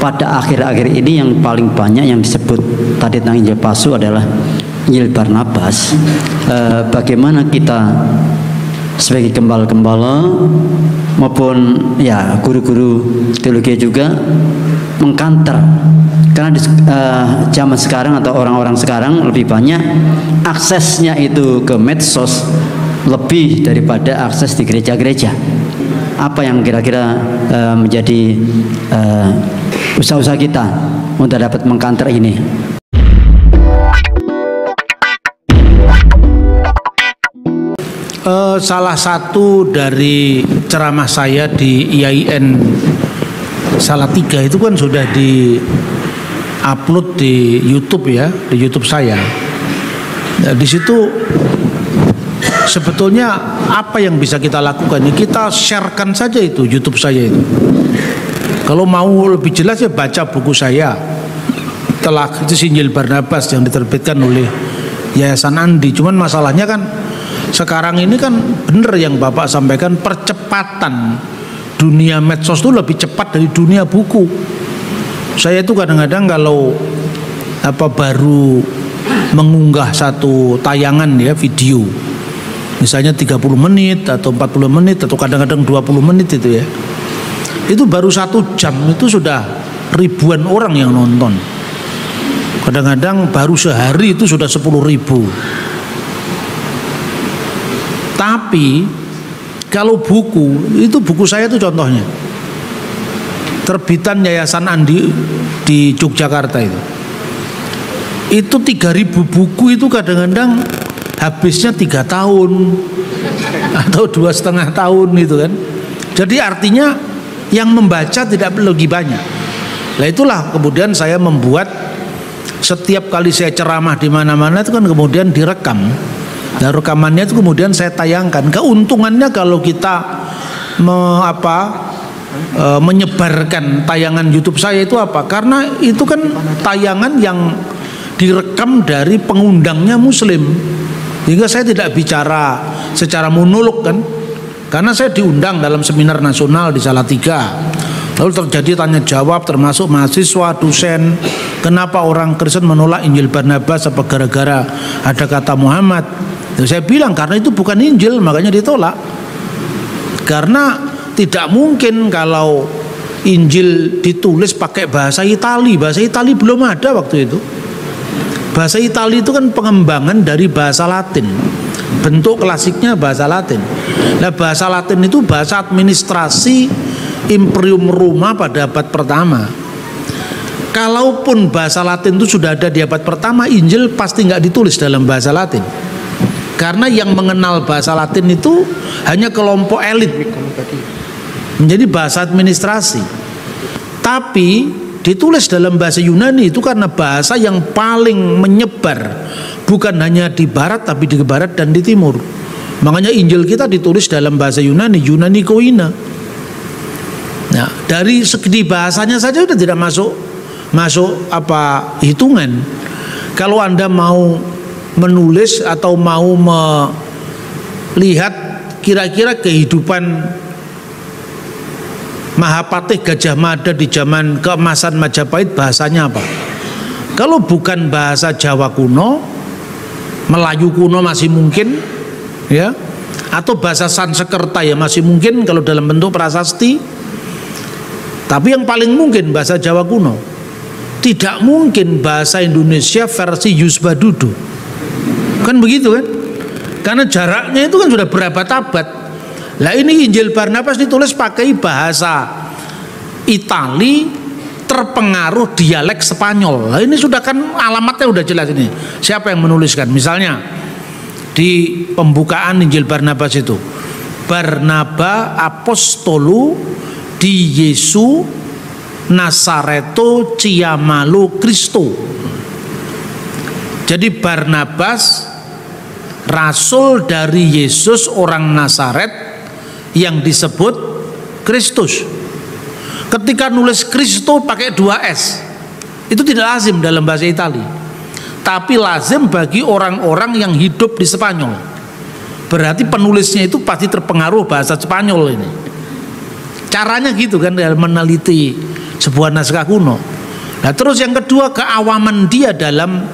pada akhir-akhir ini yang paling banyak yang disebut tadi tentang Injil palsu adalah Injil Barnabas. Bagaimana kita sebagai gembala-gembala maupun ya guru-guru teologi juga mengkanter, karena di zaman sekarang atau orang-orang sekarang lebih banyak aksesnya itu ke medsos lebih daripada akses di gereja-gereja. Apa yang kira-kira menjadi usaha-usaha kita untuk dapat mengkanter ini? Salah satu dari ceramah saya di IAIN Salatiga itu kan sudah di-upload di YouTube ya, di YouTube saya. Nah, di situ sebetulnya apa yang bisa kita lakukan? Kita sharekan saja itu YouTube saya itu. Kalau mau lebih jelas ya baca buku saya. Itu Injil Barnabas yang diterbitkan oleh Yayasan Andi. Cuman masalahnya kan sekarang ini kan benar yang Bapak sampaikan, percepatan dunia medsos itu lebih cepat dari dunia buku. Saya itu kadang-kadang kalau baru mengunggah satu tayangan ya, video misalnya 30 menit atau 40 menit atau kadang-kadang 20 menit itu ya, itu baru 1 jam itu sudah ribuan orang yang nonton. Kadang-kadang baru sehari itu sudah 10.000. Tapi kalau buku, itu buku saya itu contohnya terbitan Yayasan Andi di Yogyakarta itu 3.000 buku itu kadang-kadang habisnya 3 tahun atau 2,5 tahun gitu kan. Jadi artinya yang membaca tidak lebih banyak. Nah itulah kemudian saya membuat setiap kali saya ceramah di mana-mana itu kan kemudian direkam. Dan rekamannya itu kemudian saya tayangkan. Keuntungannya kalau kita menyebarkan tayangan YouTube saya itu apa? Karena itu kan tayangan yang direkam dari pengundangnya Muslim. Sehingga saya tidak bicara secara monolog kan. Karena saya diundang dalam seminar nasional di Salatiga. Lalu terjadi tanya jawab termasuk mahasiswa, dosen. Kenapa orang Kristen menolak Injil Barnabas? Apa gara-gara ada kata Muhammad? Saya bilang karena itu bukan Injil, makanya ditolak. Karena tidak mungkin kalau Injil ditulis pakai bahasa Itali. Bahasa Itali belum ada waktu itu. Bahasa Itali itu kan pengembangan dari bahasa Latin. Bentuk klasiknya bahasa Latin. Nah bahasa Latin itu bahasa administrasi Imperium Roma pada abad pertama. Kalaupun bahasa Latin itu sudah ada di abad pertama, Injil pasti nggak ditulis dalam bahasa Latin. Karena yang mengenal bahasa Latin itu hanya kelompok elit, menjadi bahasa administrasi. Tapi ditulis dalam bahasa Yunani itu karena bahasa yang paling menyebar, bukan hanya di barat tapi di barat dan di timur. Makanya Injil kita ditulis dalam bahasa Yunani, Yunani Koine. Nah, dari segi bahasanya saja sudah tidak masuk hitungan. Kalau Anda mau menulis atau mau melihat kira-kira kehidupan Mahapatih Gajah Mada di zaman keemasan Majapahit bahasanya apa? Kalau bukan bahasa Jawa kuno, Melayu kuno masih mungkin ya, atau bahasa Sanskerta ya masih mungkin kalau dalam bentuk prasasti. Tapi yang paling mungkin bahasa Jawa kuno. Tidak mungkin bahasa Indonesia versi Yusbadudu. Kan begitu kan? Karena jaraknya itu kan sudah berabad-abad. Lah ini Injil Barnabas ditulis pakai bahasa Itali terpengaruh dialek Spanyol. Lah ini sudah kan alamatnya udah jelas ini. Siapa yang menuliskan? Misalnya di pembukaan Injil Barnabas itu, Barnaba apostolu di Yesu Nasareto Ciamalu Kristo. Jadi Barnabas rasul dari Yesus orang Nazaret yang disebut Kristus. Ketika nulis Kristo pakai 2 S, itu tidak lazim dalam bahasa Itali. Tapi lazim bagi orang-orang yang hidup di Spanyol. Berarti penulisnya itu pasti terpengaruh bahasa Spanyol ini. Caranya gitu kan dalam meneliti sebuah naskah kuno. Nah, terus yang kedua, keawaman dia dalam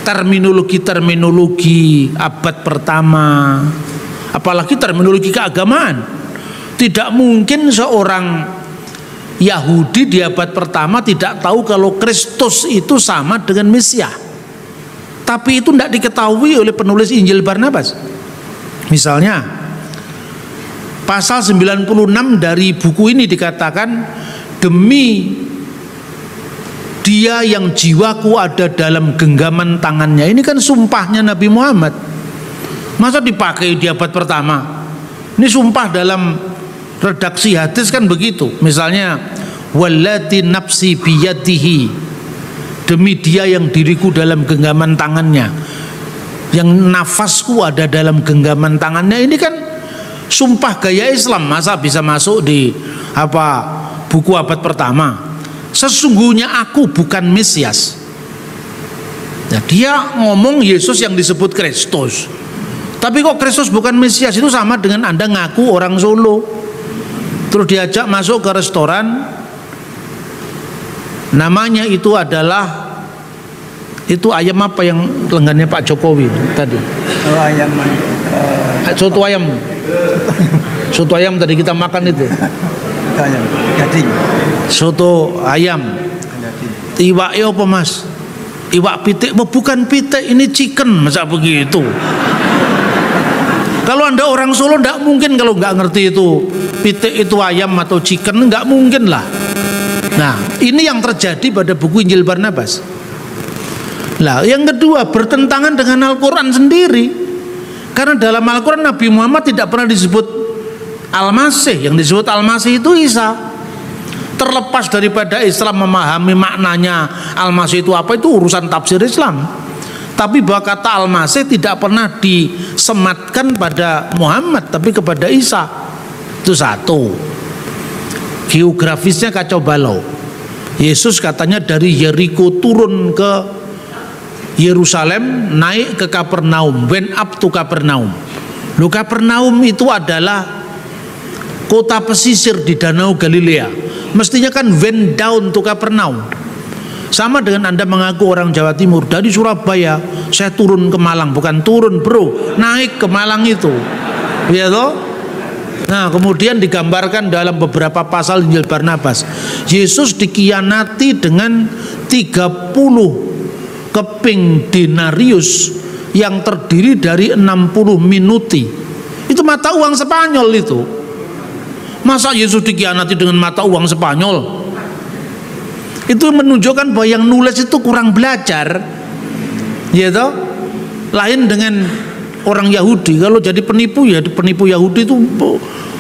terminologi abad pertama, apalagi terminologi keagamaan. Tidak mungkin seorang Yahudi di abad pertama tidak tahu kalau Kristus itu sama dengan Mesias. Tapi itu tidak diketahui oleh penulis Injil Barnabas. Misalnya pasal 96 dari buku ini dikatakan, demi dia yang jiwaku ada dalam genggaman tangannya. Ini kan sumpahnya Nabi Muhammad. Masa dipakai di abad pertama? Ini sumpah dalam redaksi hadis kan begitu. Misalnya, wallati nafsi biyadihi, demi dia yang diriku dalam genggaman tangannya, yang nafasku ada dalam genggaman tangannya. Ini kan sumpah gaya Islam. Masa bisa masuk di buku abad pertama? Sesungguhnya aku bukan Mesias. Nah, dia ngomong Yesus yang disebut Kristus. Tapi kok Kristus bukan Mesias? Itu sama dengan Anda ngaku orang Solo, terus diajak masuk ke restoran, namanya itu adalah ayam apa yang lengannya Pak Jokowi tadi? Ayam soto ayam. Soto ayam tadi kita makan itu. Ayam gading. Soto ayam. Iwak apa Mas? Iwak pitik? Bukan pitik, ini chicken. Masa begitu? Kalau Anda orang Solo tidak mungkin kalau nggak ngerti itu pitik itu ayam atau chicken, nggak mungkin lah. Nah, ini yang terjadi pada buku Injil Barnabas. Nah, yang kedua, bertentangan dengan Al-Quran sendiri. Karena dalam Al-Quran Nabi Muhammad tidak pernah disebut Al-Masih. Yang disebut Al-Masih itu Isa. Terlepas daripada Islam memahami maknanya Al-Masih itu apa, itu urusan tafsir Islam. Tapi bahwa kata Al-Masih tidak pernah disematkan pada Muhammad, tapi kepada Isa. Itu satu. Geografisnya kacau balau. Yesus katanya dari Yeriko turun ke Yerusalem, naik ke Kapernaum, went up to Kapernaum. Loh, Kapernaum itu adalah kota pesisir di Danau Galilea. Mestinya kan went down to Kapernaum. Sama dengan Anda mengaku orang Jawa Timur, dari Surabaya saya turun ke Malang. Bukan turun bro, naik ke Malang itu, ya toh. Nah, kemudian digambarkan dalam beberapa pasal Injil Barnabas, Yesus dikhianati dengan 30 keping denarius yang terdiri dari 60 minuti. Itu mata uang Spanyol itu. Masa Yesus dikhianati dengan mata uang Spanyol? Itu menunjukkan bahwa yang nulis itu kurang belajar, ya toh. Lain dengan orang Yahudi. Kalau jadi penipu, ya penipu Yahudi itu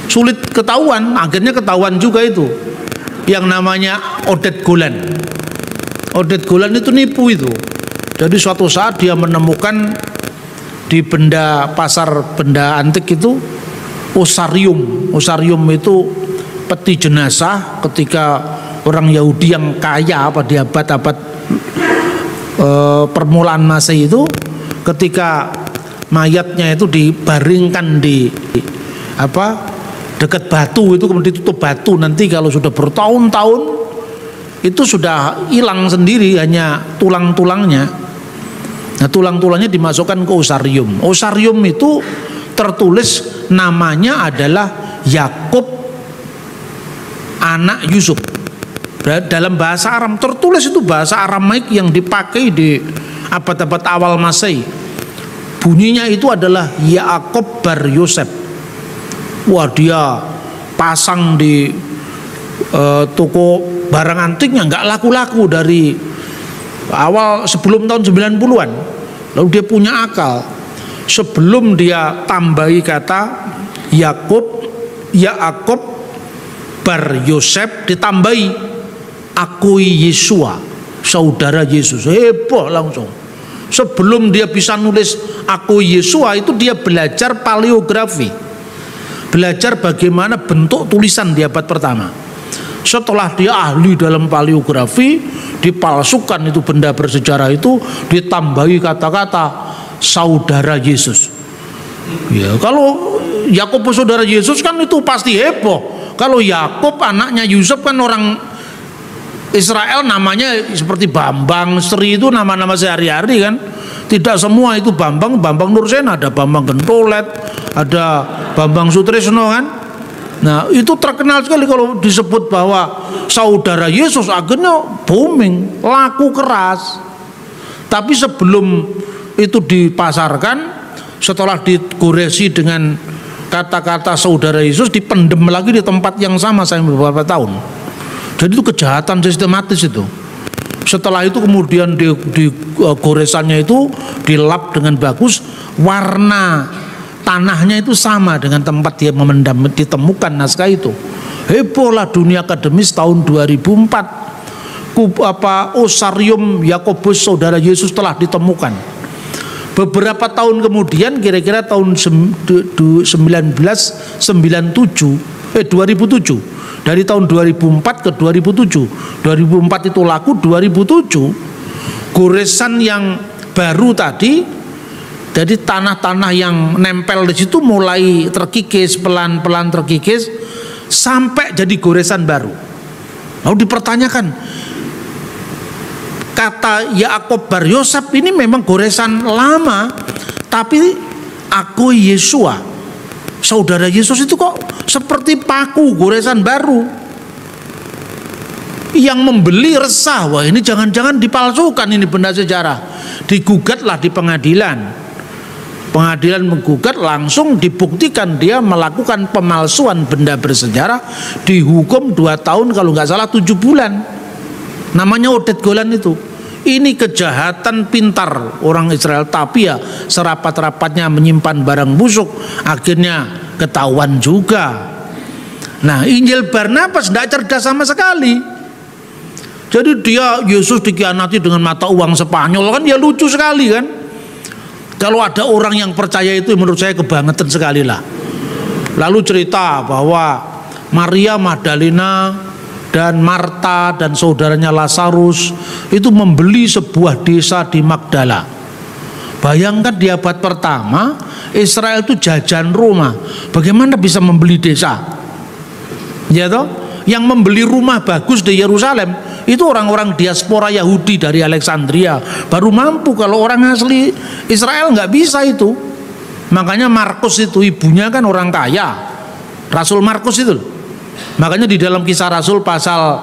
sulit ketahuan. Akhirnya ketahuan juga itu yang namanya Oded Golan. Oded Golan itu nipu itu. Jadi suatu saat dia menemukan di pasar benda antik itu osarium. Osarium itu peti jenazah ketika orang Yahudi yang kaya di abad-abad permulaan Masehi itu, ketika mayatnya itu dibaringkan di dekat batu itu, kemudian ditutup batu, nanti kalau sudah bertahun-tahun itu sudah hilang sendiri, hanya tulang-tulangnya. Nah, tulang-tulangnya dimasukkan ke osarium. Osarium itu tertulis namanya adalah Yakub anak Yusuf. Dalam bahasa Aram tertulis itu bahasa Aramaik yang dipakai di abad-abad awal Masehi. Bunyinya itu adalah Yakub bar Yosef. Wah, dia pasang di toko barang antiknya nggak laku-laku dari awal sebelum tahun 90-an. Lalu dia punya akal. Sebelum dia tambahi kata Yakub bar Yosef, ditambahi akui Yesua, saudara Yesus. Heboh langsung. Sebelum dia bisa nulis akui Yesua itu dia belajar paleografi, belajar bagaimana bentuk tulisan di abad pertama. Setelah dia ahli dalam paleografi, dipalsukan itu benda bersejarah itu, ditambahi kata-kata saudara Yesus. Ya, kalau Yakobus saudara Yesus kan itu pasti heboh. Kalau Yakub anaknya Yusuf kan orang Israel, namanya seperti Bambang, Sri, itu nama-nama sehari-hari kan. Tidak semua itu Bambang Nursena, ada Bambang Gentolet, ada Bambang Sutrisno kan. Nah itu terkenal sekali kalau disebut bahwa saudara Yesus, akhirnya booming, laku keras. Tapi sebelum itu dipasarkan, setelah digoresi dengan kata-kata saudara Yesus, dipendem lagi di tempat yang sama sampai beberapa tahun. Jadi itu kejahatan sistematis itu. Setelah itu kemudian di goresannya itu dilap dengan bagus, warna tanahnya itu sama dengan tempat dia memendam, ditemukan naskah itu. Hebohlah dunia akademis tahun 2004. Osarium Yakobus saudara Yesus telah ditemukan. Beberapa tahun kemudian, kira-kira tahun 2007, dari tahun 2004 ke 2007, 2004 itu laku, 2007 goresan yang baru tadi, jadi tanah-tanah yang nempel di situ mulai terkikis, pelan-pelan terkikis sampai jadi goresan baru. Lalu dipertanyakan, kata Yakob Bar Yosef ini memang goresan lama, tapi aku Yesua, saudara Yesus itu kok seperti paku, goresan baru. Yang membeli resah, wah ini jangan-jangan dipalsukan ini benda sejarah. Digugatlah di pengadilan. Pengadilan menggugat, langsung dibuktikan dia melakukan pemalsuan benda bersejarah, dihukum 2 tahun kalau nggak salah 7 bulan. Namanya Odet Golan itu. Ini kejahatan pintar orang Israel, tapi ya serapat-rapatnya menyimpan barang busuk, akhirnya ketahuan juga. Nah, Injil Barnabas tidak cerdas sama sekali. Jadi dia Yesus dikhianati dengan mata uang Spanyol kan, ya lucu sekali kan. Kalau ada orang yang percaya itu, menurut saya kebangetan sekali lah. Lalu cerita bahwa Maria Magdalena dan Marta dan saudaranya Lazarus itu membeli sebuah desa di Magdala. Bayangkan di abad pertama Israel itu jajan Roma, bagaimana bisa membeli desa? Ya toh, yang membeli rumah bagus di Yerusalem itu orang-orang diaspora Yahudi dari Alexandria baru mampu. Kalau orang asli Israel nggak bisa itu. Makanya Markus itu ibunya kan orang kaya, Rasul Markus itu. Makanya di dalam Kisah Rasul pasal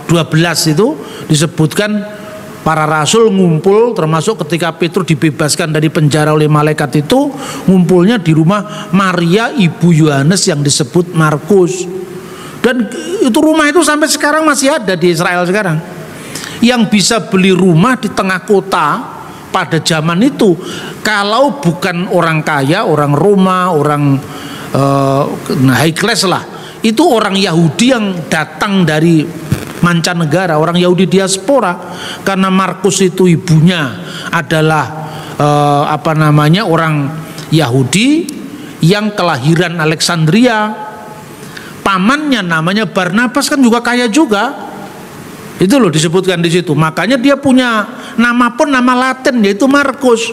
12 itu disebutkan para rasul ngumpul, termasuk ketika Petrus dibebaskan dari penjara oleh malaikat itu, ngumpulnya di rumah Maria ibu Yohanes yang disebut Markus. Dan itu rumah itu sampai sekarang masih ada di Israel sekarang. Yang bisa beli rumah di tengah kota pada zaman itu, kalau bukan orang kaya, orang Roma, orang high class lah, itu orang Yahudi yang datang dari mancanegara, orang Yahudi diaspora. Karena Markus itu ibunya adalah orang Yahudi yang kelahiran Alexandria. Pamannya namanya Barnabas kan juga kaya juga. Itu loh disebutkan di situ. Makanya dia punya nama pun nama Latin, yaitu Markus.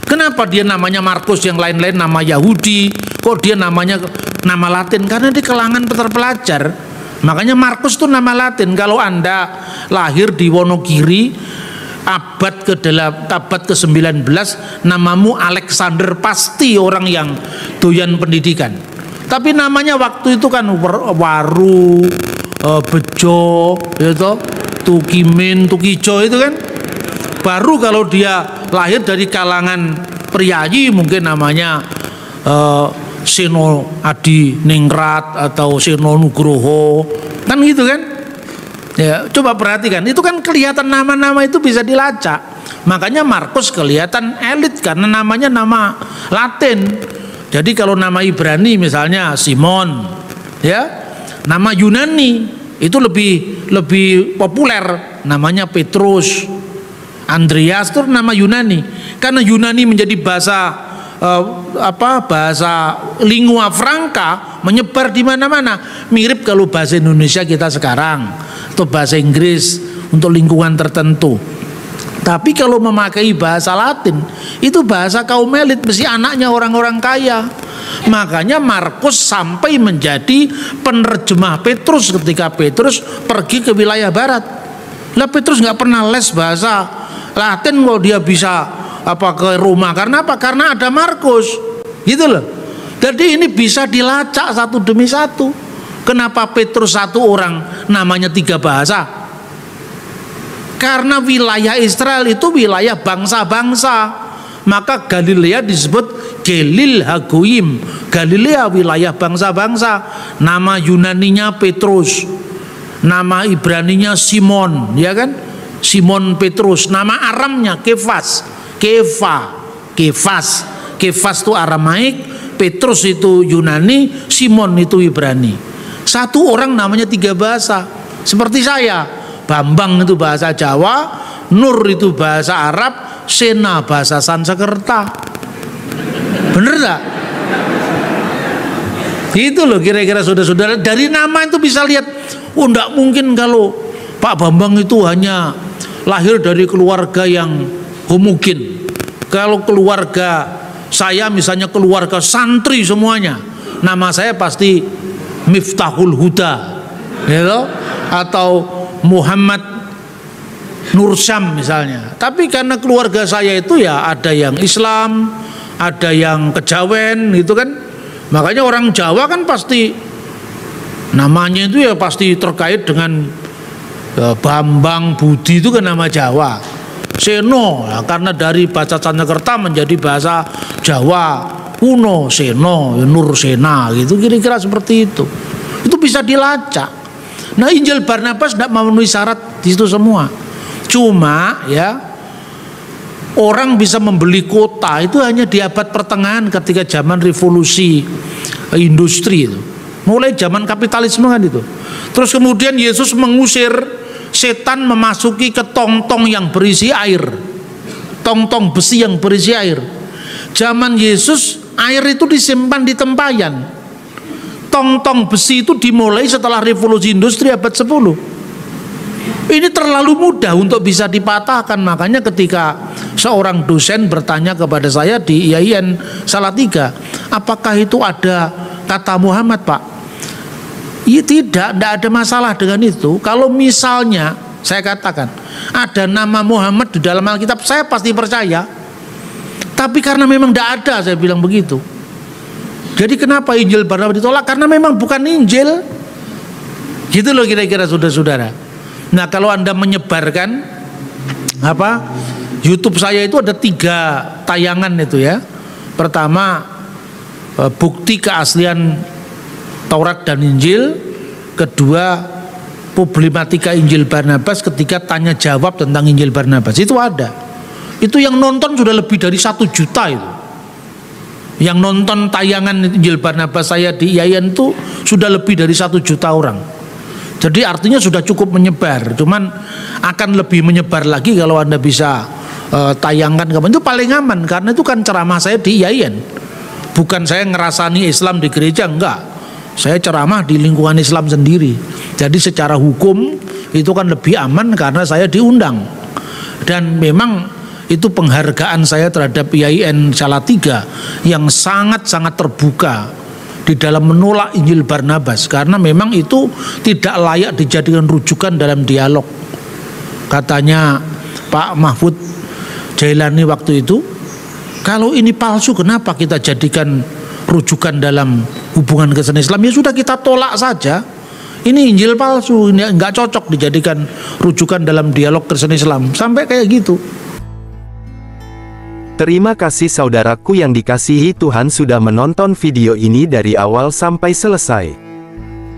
Kenapa dia namanya Markus, yang lain-lain nama Yahudi, kok dia namanya nama Latin? Karena di kalangan terpelajar. Makanya Markus itu nama Latin. Kalau Anda lahir di Wonogiri abad ke-19, namamu Alexander, pasti orang yang doyan pendidikan. Tapi namanya waktu itu kan Waru, Bejo, gitu, Tukimin, Tukijo itu kan. Baru kalau dia lahir dari kalangan priayi mungkin namanya Seno Adi Ningrat atau Seno Nugroho, kan gitu kan. Ya, coba perhatikan, itu kan kelihatan nama-nama itu bisa dilacak. Makanya Markus kelihatan elit karena namanya nama Latin. Jadi kalau nama Ibrani misalnya Simon, ya, nama Yunani itu lebih populer, namanya Petrus. Andreas itu nama Yunani, karena Yunani menjadi bahasa lingua franca, menyebar di mana-mana. Mirip kalau bahasa Indonesia kita sekarang atau bahasa Inggris untuk lingkungan tertentu. Tapi kalau memakai bahasa Latin, itu bahasa kaum elit, mesti anaknya orang-orang kaya. Makanya Markus sampai menjadi penerjemah Petrus ketika Petrus pergi ke wilayah barat. Lah Petrus nggak pernah les bahasa Latin kok dia bisa ke Roma. Karena apa? Karena ada Markus, gitu loh. Jadi ini bisa dilacak satu demi satu. Kenapa Petrus satu orang namanya 3 bahasa? Karena wilayah Israel itu wilayah bangsa-bangsa. Maka Galilea disebut Galil Hagoyim, Galilea wilayah bangsa-bangsa. Nama Yunaninya Petrus, nama Ibraninya Simon, ya kan? Simon Petrus. Nama Aramnya Kefas, Kefas itu Aramaik, Petrus itu Yunani, Simon itu Ibrani. Satu orang namanya 3 bahasa. Seperti saya, Bambang itu bahasa Jawa, Nur itu bahasa Arab, Sena bahasa Sanskerta. Bener gak? Itu loh kira-kira saudara-saudara. Dari nama itu bisa lihat, oh enggak mungkin kalau Pak Bambang itu hanya lahir dari keluarga yang homogen. Kalau keluarga saya misalnya keluarga santri semuanya, nama saya pasti Miftahul Huda, gitu? Atau Muhammad Nursyam misalnya. Tapi karena keluarga saya itu ya ada yang Islam, ada yang kejawen gitu kan. Makanya orang Jawa kan pasti namanya itu ya pasti terkait dengan Bambang Budi, itu kan nama Jawa. Seno ya, karena dari bahasa Sanskerta menjadi bahasa Jawa kuno, Seno, Nur Sena gitu, kira-kira seperti itu. Itu bisa dilacak. Nah, Injil Barnabas tidak memenuhi syarat di situ semua. Cuma ya orang bisa membeli kota itu hanya di abad pertengahan ketika zaman revolusi industri itu. Mulai zaman kapitalisme kan itu. Terus kemudian Yesus mengusir setan memasuki ke tong-tong yang berisi air. Tong-tong besi yang berisi air. Zaman Yesus air itu disimpan di tempayan. Tong-tong besi itu dimulai setelah revolusi industri abad 10. Ini terlalu mudah untuk bisa dipatahkan. Makanya ketika seorang dosen bertanya kepada saya di IAIN Salatiga, apakah itu ada kata Muhammad, Pak? Ya tidak ada masalah dengan itu. Kalau misalnya saya katakan ada nama Muhammad di dalam Alkitab, saya pasti percaya. Tapi karena memang tidak ada, saya bilang begitu. Jadi kenapa Injil Barnabas ditolak? Karena memang bukan Injil. Gitu loh kira-kira saudara-saudara. Nah, kalau Anda menyebarkan YouTube saya itu ada 3 tayangan itu ya. Pertama, bukti keaslian Taurat dan Injil. Kedua, problematika Injil Barnabas ketika tanya jawab tentang Injil Barnabas. Itu ada. Itu yang nonton sudah lebih dari 1 juta itu. Yang nonton tayangan Injil Barnabas saya di IAIN itu sudah lebih dari 1 juta orang. Jadi artinya sudah cukup menyebar. Cuman akan lebih menyebar lagi kalau Anda bisa tayangkan itu paling aman. Karena itu kan ceramah saya di IAIN. Bukan saya ngerasani Islam di gereja, enggak. Saya ceramah di lingkungan Islam sendiri. Jadi secara hukum itu kan lebih aman karena saya diundang. Dan memang itu penghargaan saya terhadap IAIN Salatiga yang sangat-sangat terbuka di dalam menolak Injil Barnabas, karena memang itu tidak layak dijadikan rujukan dalam dialog. Katanya Pak Mahfud Jailani waktu itu, kalau ini palsu kenapa kita jadikan rujukan dalam hubungan Kristen Islam? Ya sudah, kita tolak saja. Ini Injil palsu, ini nggak cocok dijadikan rujukan dalam dialog Kristen Islam. Sampai kayak gitu. Terima kasih saudaraku yang dikasihi Tuhan sudah menonton video ini dari awal sampai selesai.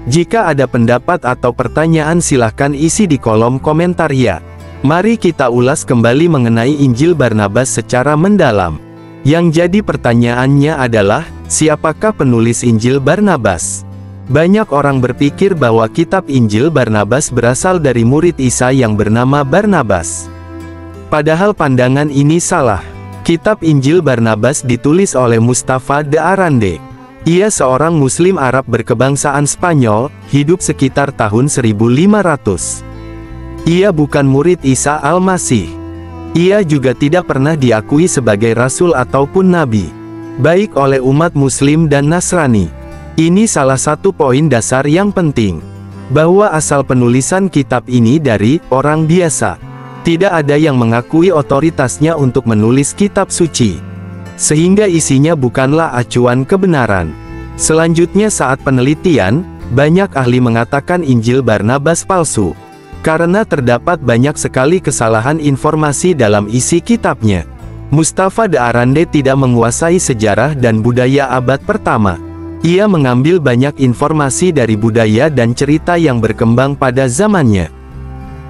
Jika ada pendapat atau pertanyaan silahkan isi di kolom komentar ya. Mari kita ulas kembali mengenai Injil Barnabas secara mendalam. Yang jadi pertanyaannya adalah, siapakah penulis Injil Barnabas? Banyak orang berpikir bahwa kitab Injil Barnabas berasal dari murid Isa yang bernama Barnabas. Padahal pandangan ini salah. Kitab Injil Barnabas ditulis oleh Mustafa de Arande. Ia seorang Muslim Arab berkebangsaan Spanyol, hidup sekitar tahun 1500. Ia bukan murid Isa Al-Masih. Ia juga tidak pernah diakui sebagai rasul ataupun nabi, baik oleh umat Muslim dan Nasrani. Ini salah satu poin dasar yang penting, bahwa asal penulisan kitab ini dari orang biasa. Tidak ada yang mengakui otoritasnya untuk menulis kitab suci, sehingga isinya bukanlah acuan kebenaran. Selanjutnya saat penelitian, banyak ahli mengatakan Injil Barnabas palsu, karena terdapat banyak sekali kesalahan informasi dalam isi kitabnya. Mustafa de Arande tidak menguasai sejarah dan budaya abad pertama. Ia mengambil banyak informasi dari budaya dan cerita yang berkembang pada zamannya,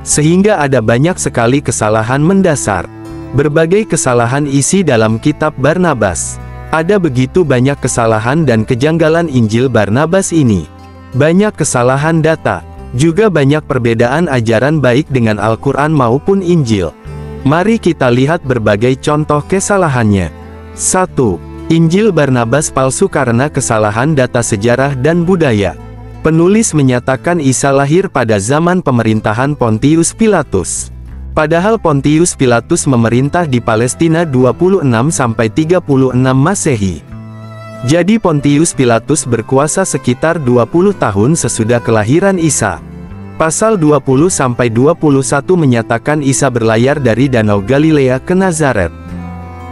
sehingga ada banyak sekali kesalahan mendasar. Berbagai kesalahan isi dalam kitab Barnabas. Ada begitu banyak kesalahan dan kejanggalan Injil Barnabas ini. Banyak kesalahan data, juga banyak perbedaan ajaran baik dengan Al-Quran maupun Injil. Mari kita lihat berbagai contoh kesalahannya. 1. Injil Barnabas palsu karena kesalahan data sejarah dan budaya. Penulis menyatakan Isa lahir pada zaman pemerintahan Pontius Pilatus. Padahal Pontius Pilatus memerintah di Palestina 26-36 Masehi. Jadi Pontius Pilatus berkuasa sekitar 20 tahun sesudah kelahiran Isa. Pasal 20-21 menyatakan Isa berlayar dari Danau Galilea ke Nazaret.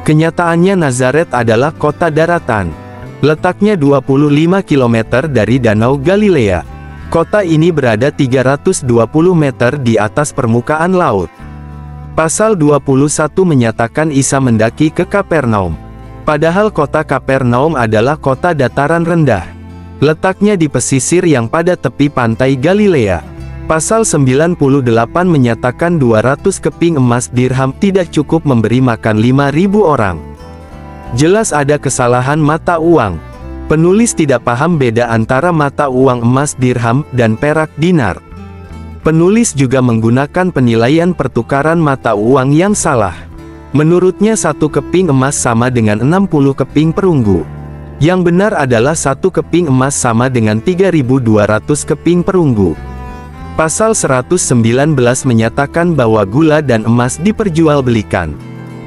Kenyataannya Nazaret adalah kota daratan. Letaknya 25 km dari Danau Galilea. Kota ini berada 320 meter di atas permukaan laut. Pasal 21 menyatakan Isa mendaki ke Kapernaum. Padahal kota Kapernaum adalah kota dataran rendah. Letaknya di pesisir yang pada tepi pantai Galilea. Pasal 98 menyatakan 200 keping emas dirham tidak cukup memberi makan 5.000 orang. Jelas ada kesalahan mata uang. Penulis tidak paham beda antara mata uang emas dirham dan perak dinar. Penulis juga menggunakan penilaian pertukaran mata uang yang salah. Menurutnya 1 keping emas sama dengan 60 keping perunggu. Yang benar adalah 1 keping emas sama dengan 3.200 keping perunggu. Pasal 119 menyatakan bahwa gula dan emas diperjualbelikan.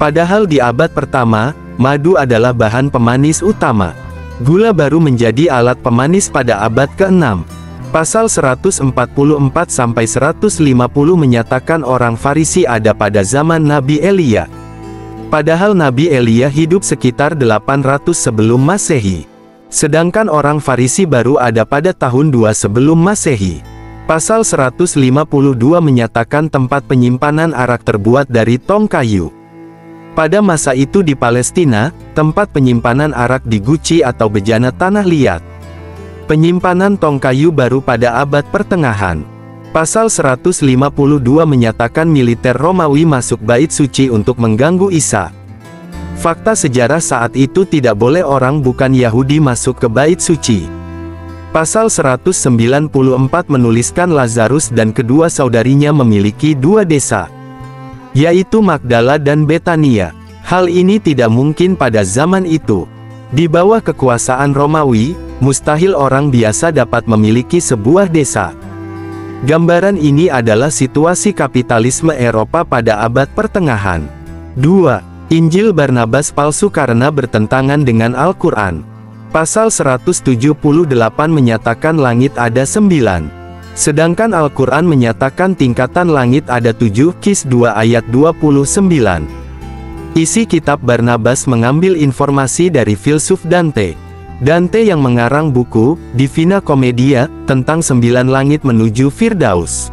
Padahal di abad pertama, madu adalah bahan pemanis utama. Gula baru menjadi alat pemanis pada abad ke-6. Pasal 144-150 menyatakan orang Farisi ada pada zaman Nabi Elia. Padahal Nabi Elia hidup sekitar 800 sebelum Masehi. Sedangkan orang Farisi baru ada pada tahun 2 sebelum Masehi. Pasal 152 menyatakan tempat penyimpanan arak terbuat dari tong kayu. Pada masa itu di Palestina, tempat penyimpanan arak di guci atau bejana tanah liat. Penyimpanan tong kayu baru pada abad pertengahan. Pasal 152 menyatakan militer Romawi masuk bait suci untuk mengganggu Isa. Fakta sejarah saat itu tidak boleh orang bukan Yahudi masuk ke bait suci. Pasal 194 menuliskan Lazarus dan kedua saudarinya memiliki 2 desa, yaitu Magdala dan Betania. Hal ini tidak mungkin pada zaman itu. Di bawah kekuasaan Romawi, mustahil orang biasa dapat memiliki sebuah desa. Gambaran ini adalah situasi kapitalisme Eropa pada abad pertengahan. 2. Injil Barnabas palsu karena bertentangan dengan Al-Quran. Pasal 178 menyatakan langit ada 9. Sedangkan Al-Quran menyatakan tingkatan langit ada 7. Kis 2 ayat 29. Isi kitab Barnabas mengambil informasi dari filsuf Dante. Dante yang mengarang buku Divina Commedia tentang 9 langit menuju Firdaus.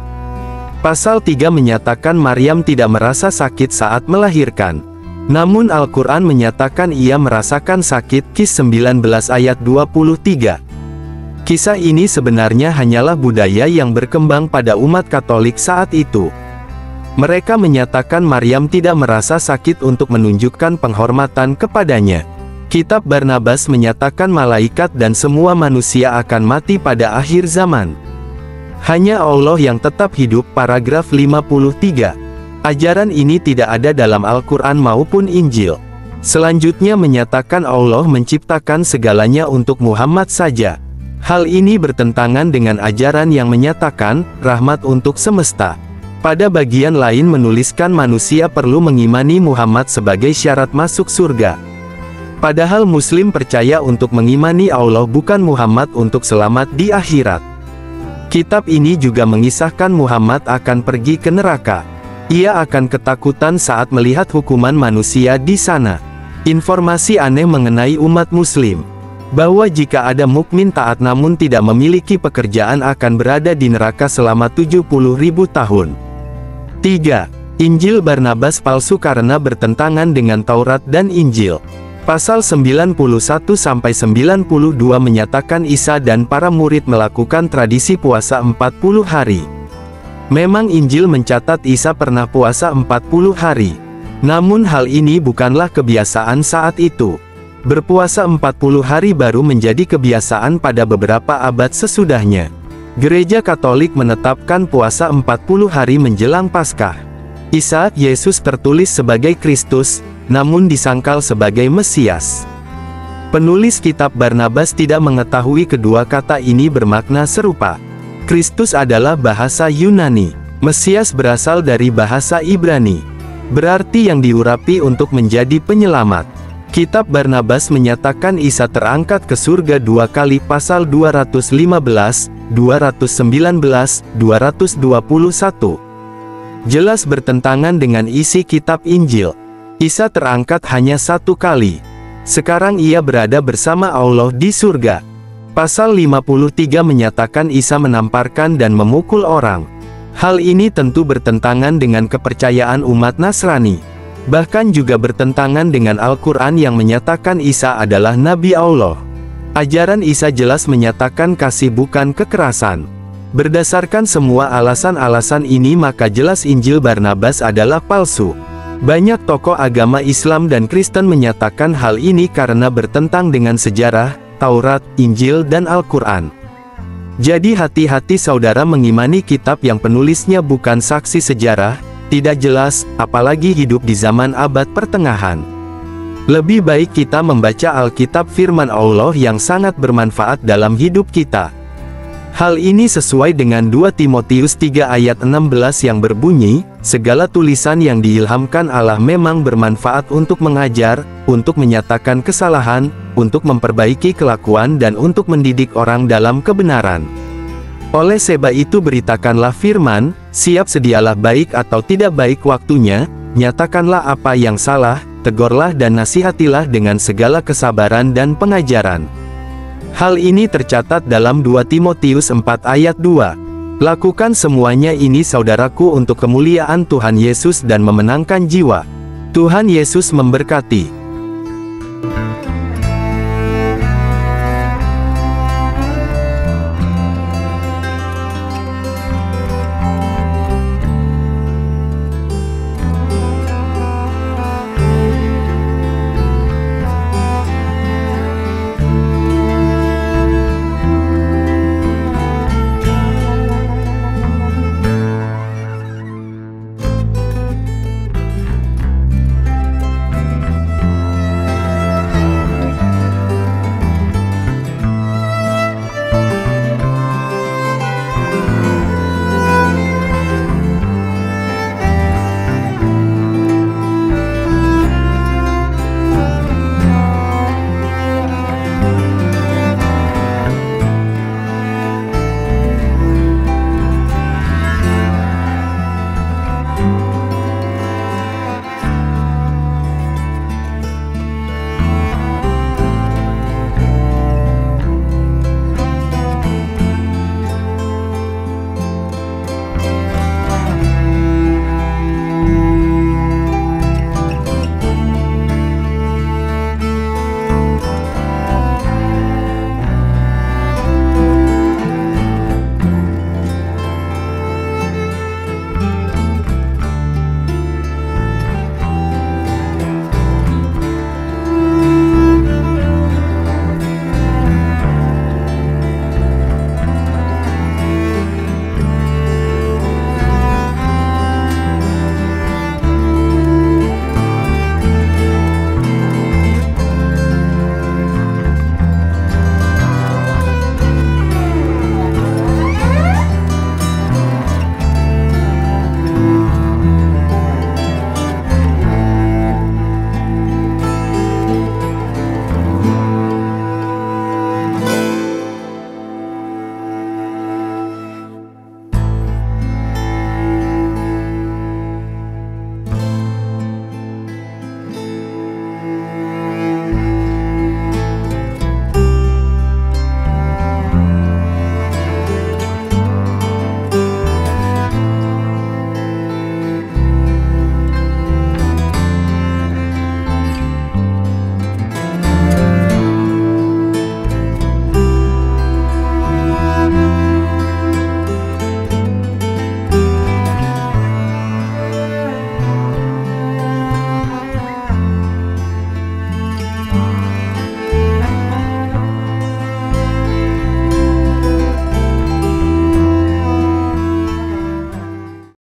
Pasal 3 menyatakan Maryam tidak merasa sakit saat melahirkan. Namun Al-Quran menyatakan ia merasakan sakit. Kis 19 ayat 23. Kisah ini sebenarnya hanyalah budaya yang berkembang pada umat Katolik saat itu. Mereka menyatakan Maryam tidak merasa sakit untuk menunjukkan penghormatan kepadanya. Kitab Barnabas menyatakan malaikat dan semua manusia akan mati pada akhir zaman. Hanya Allah yang tetap hidup. Paragraf 53. Ajaran ini tidak ada dalam Al-Quran maupun Injil. Selanjutnya menyatakan Allah menciptakan segalanya untuk Muhammad saja. Hal ini bertentangan dengan ajaran yang menyatakan rahmat untuk semesta. Pada bagian lain menuliskan manusia perlu mengimani Muhammad sebagai syarat masuk surga. Padahal Muslim percaya untuk mengimani Allah bukan Muhammad untuk selamat di akhirat. Kitab ini juga mengisahkan Muhammad akan pergi ke neraka. Ia akan ketakutan saat melihat hukuman manusia di sana. Informasi aneh mengenai umat Muslim, bahwa jika ada mukmin taat namun tidak memiliki pekerjaan akan berada di neraka selama 70.000 tahun. 3. Injil Barnabas palsu karena bertentangan dengan Taurat dan Injil. Pasal 91-92 menyatakan Isa dan para murid melakukan tradisi puasa 40 hari. Memang Injil mencatat Isa pernah puasa 40 hari. Namun hal ini bukanlah kebiasaan saat itu. Berpuasa 40 hari baru menjadi kebiasaan pada beberapa abad sesudahnya. Gereja Katolik menetapkan puasa 40 hari menjelang Paskah. Isa, Yesus tertulis sebagai Kristus, namun disangkal sebagai Mesias. Penulis kitab Barnabas tidak mengetahui kedua kata ini bermakna serupa. Kristus adalah bahasa Yunani, Mesias berasal dari bahasa Ibrani, berarti yang diurapi untuk menjadi penyelamat. Kitab Barnabas menyatakan Isa terangkat ke surga 2 kali pasal 215, 219, 221. Jelas bertentangan dengan isi kitab Injil. Isa terangkat hanya 1 kali. Sekarang ia berada bersama Allah di surga. Pasal 53 menyatakan Isa menamparkan dan memukul orang. Hal ini tentu bertentangan dengan kepercayaan umat Nasrani. Bahkan juga bertentangan dengan Al-Quran yang menyatakan Isa adalah Nabi Allah. Ajaran Isa jelas menyatakan kasih bukan kekerasan. Berdasarkan semua alasan-alasan ini maka jelas Injil Barnabas adalah palsu. Banyak tokoh agama Islam dan Kristen menyatakan hal ini karena bertentang dengan sejarah, Taurat, Injil dan Al-Quran. Jadi hati-hati saudara mengimani kitab yang penulisnya bukan saksi sejarah, tidak jelas, apalagi hidup di zaman abad pertengahan. Lebih baik kita membaca Alkitab firman Allah yang sangat bermanfaat dalam hidup kita. Hal ini sesuai dengan 2 Timotius 3 ayat 16 yang berbunyi, segala tulisan yang diilhamkan Allah memang bermanfaat untuk mengajar, untuk menyatakan kesalahan, untuk memperbaiki kelakuan dan untuk mendidik orang dalam kebenaran. Oleh sebab itu beritakanlah firman, siap sedialah baik atau tidak baik waktunya, nyatakanlah apa yang salah, tegurlah dan nasihatilah dengan segala kesabaran dan pengajaran. Hal ini tercatat dalam 2 Timotius 4 ayat 2. Lakukan semuanya ini saudaraku untuk kemuliaan Tuhan Yesus dan memenangkan jiwa. Tuhan Yesus memberkati.